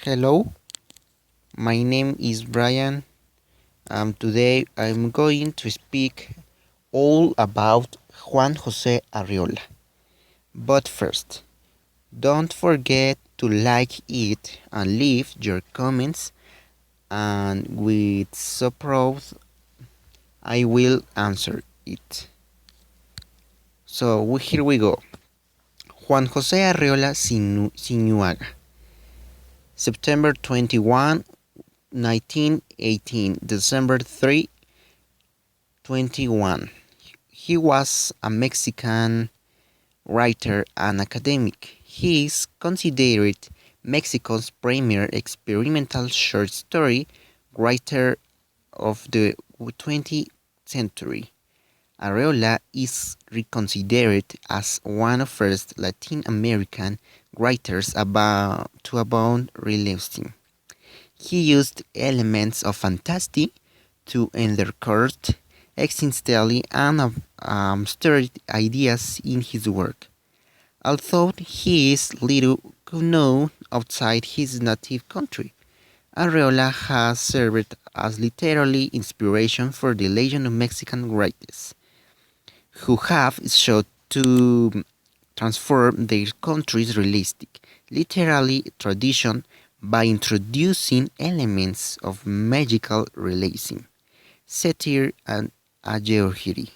Hello, my name is Brian. Today I'm going to speak all about Juan Jose Arreola. But first, don't forget to like it and leave your comments, and with surprise I will answer it. So here we go. Juan Jose Arreola Sinuaga, September 21, 1918, December 3, 21. He was a Mexican writer and academic. He is considered Mexico's premier experimental short story writer of the 20th century. Arreola is reconsidered as one of the first Latin American writers about realism. He used elements of fantasy to undercut existential and abstract ideas in his work. Although he is little known outside his native country, Arreola has served as literary inspiration for the legion of Mexican writers, who have sought to transform their country's realistic literary tradition by introducing elements of magical realism, satire, and allegory.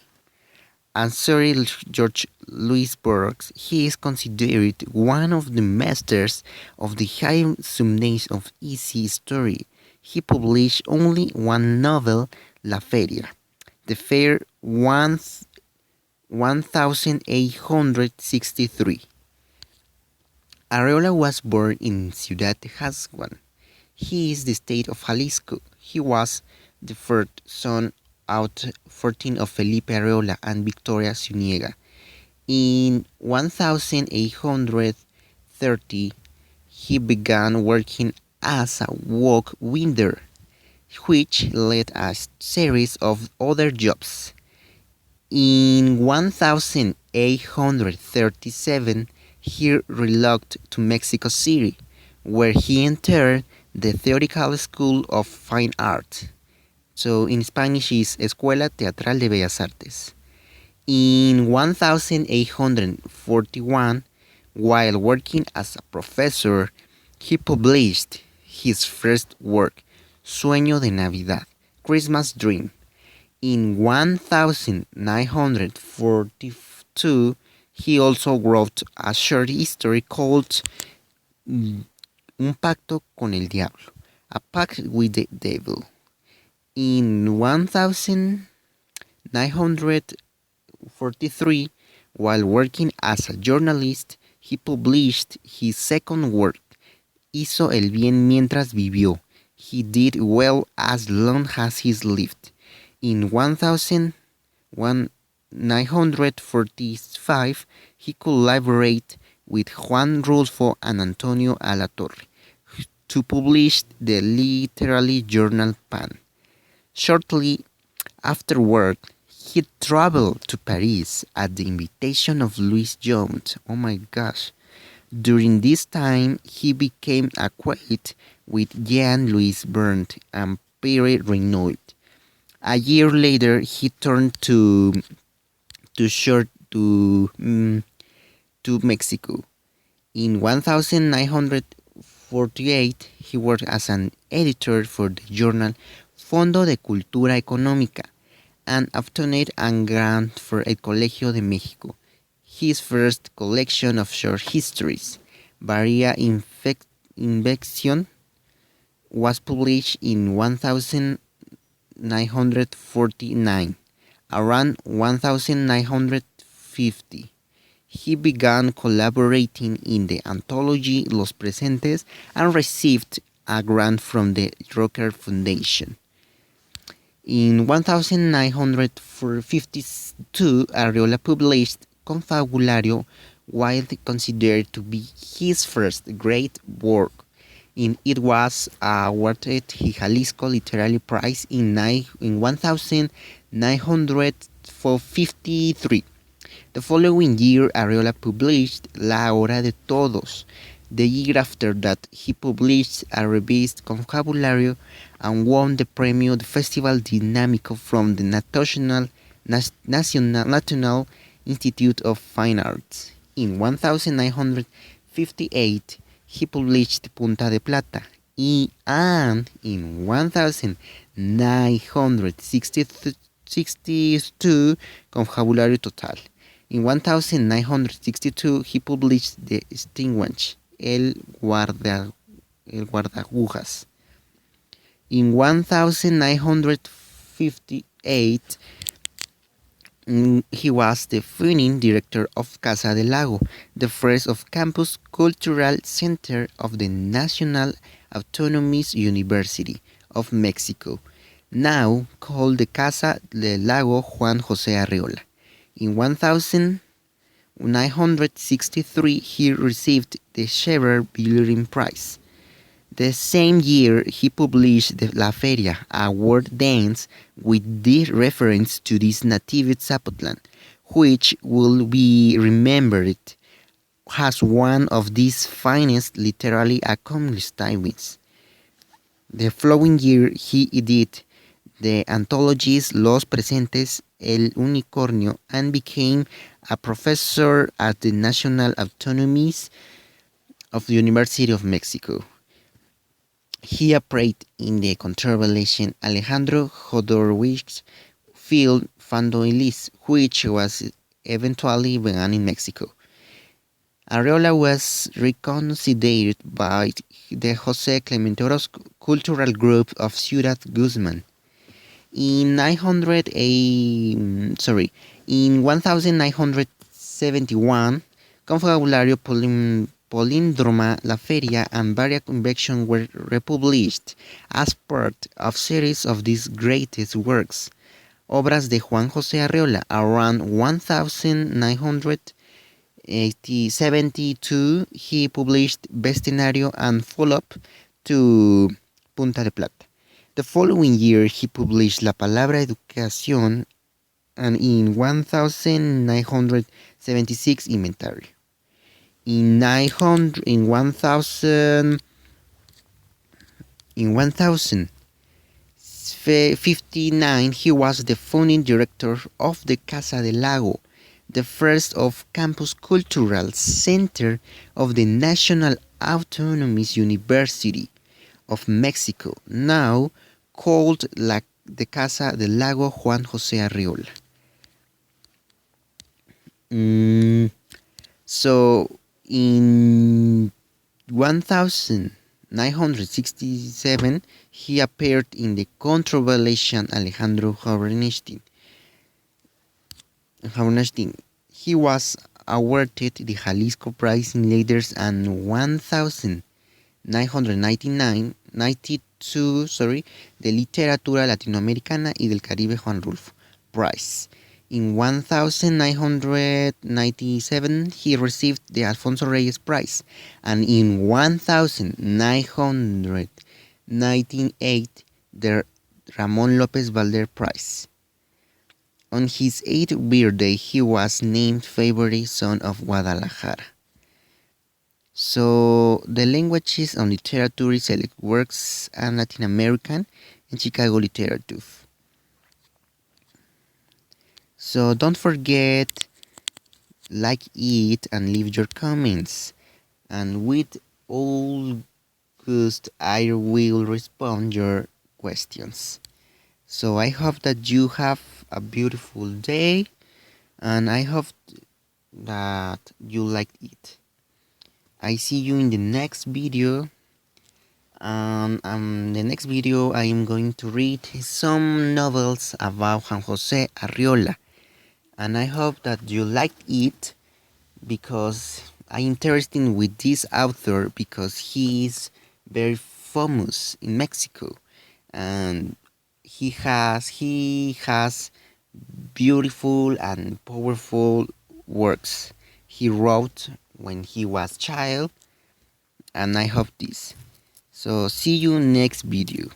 And Sir George Louis Burroughs, he is considered one of the masters of the high subnation of easy story. He published only one novel, La Feria, the Fair 1863. Arreola was born in Ciudad Hazguan. He is the state of Jalisco. He was the third son out 14 of Felipe Arreola and Victoria Zuniga. In 1830, he began working as a walk winder, which led a series of other jobs. In 1837, he relocated to Mexico City, where he entered the Theatrical School of Fine Art. So in Spanish is Escuela Teatral de Bellas Artes. In 1841, while working as a professor, he published his first work, Sueño de Navidad, Christmas Dream. In 1942, he also wrote a short history called Un Pacto con el Diablo, A Pact with the Devil. In 1943, while working as a journalist, he published his second work, Hizo el bien mientras vivió. He did well as long as he lived. In 1945, he collaborated with Juan Rulfo and Antonio Alatorre to publish the literary journal Pan. Shortly afterward, he traveled to Paris at the invitation of Louis Jones. Oh my gosh. During this time, he became acquainted with Jean-Louis Berndt and Pierre Reynaud. A year later, he turned to Mexico. In 1948, he worked as an editor for the journal Fondo de Cultura Económica and obtained a grant for El Colegio de México. His first collection of short histories, Varia Infección, was published in 1949. Around 1950, he began collaborating in the anthology Los Presentes and received a grant from the Rocker Foundation. In 1952, Arreola published Confabulario, widely considered to be his first great work. It was awarded the Jalisco Literary Prize in 1953. The following year, Arreola published La Hora de Todos, The year after that, he published a revised vocabulary and won the Premio de Festival Dinámico from the National Institute of Fine Arts. In 1958, he published Punta de Plata, and in 1962, Vocabulario Total. In 1962, he published The Extinguished, el Guardagujas. In 1958, he was the founding director of Casa del Lago, the first of campus cultural center of the National Autonomous University of Mexico, now called the Casa del Lago Juan Jose Arreola. In 1963, he received the Scherer Building Prize. The same year, he published the La Feria, a word dance with the reference to this native Zapotlan, which will be remembered as one of these finest literary accomplishments. The following year, he edited the anthologies Los Presentes, El Unicornio, and became a professor at the National Autonomous of the University of Mexico. He appeared in the controversial Alejandro Jodorowsky's film Fandoilis, which was eventually banned in Mexico. Arreola was reconsidered by the Jose Clemente Orozco Cultural Group of Ciudad Guzman. In 1971, Confabulario Políndroma, La Feria, and Varias Convections were republished as part of series of these greatest works, obras de Juan Jose Arreola, around 1972. He published Bestiario and follow-up to Punta de Plata. The following year, he published La Palabra Educación, and in 1976, Inventario. In 1059, he was the founding director of the Casa del Lago, the first of campus cultural center of the National Autonomous University of Mexico, now called the Casa del Lago Juan Jose Arreola. So in 1967, he appeared in the controversial Alejandro Jodorowsky. He was awarded the Jalisco Prize in Letters and 1992, the Literatura Latinoamericana y del Caribe Juan Rulfo Prize. In 1997, he received the Alfonso Reyes Prize, and in 1998, the Ramon López Valder Prize. On his 8th birthday, he was named Favorite Son of Guadalajara. So, the languages on literature select works and Latin American and Chicago literature. So don't forget, like it and leave your comments. And with all gust, I will respond your questions. So I hope that you have a beautiful day, and I hope that you liked it. I see you in the next video. The next video I am going to read some novels about Juan Jose Arreola, and I hope that you liked it, because I'm interested with this author because he is very famous in Mexico, and he has beautiful and powerful works he wrote when he was a child, and I hope this. So see you next video.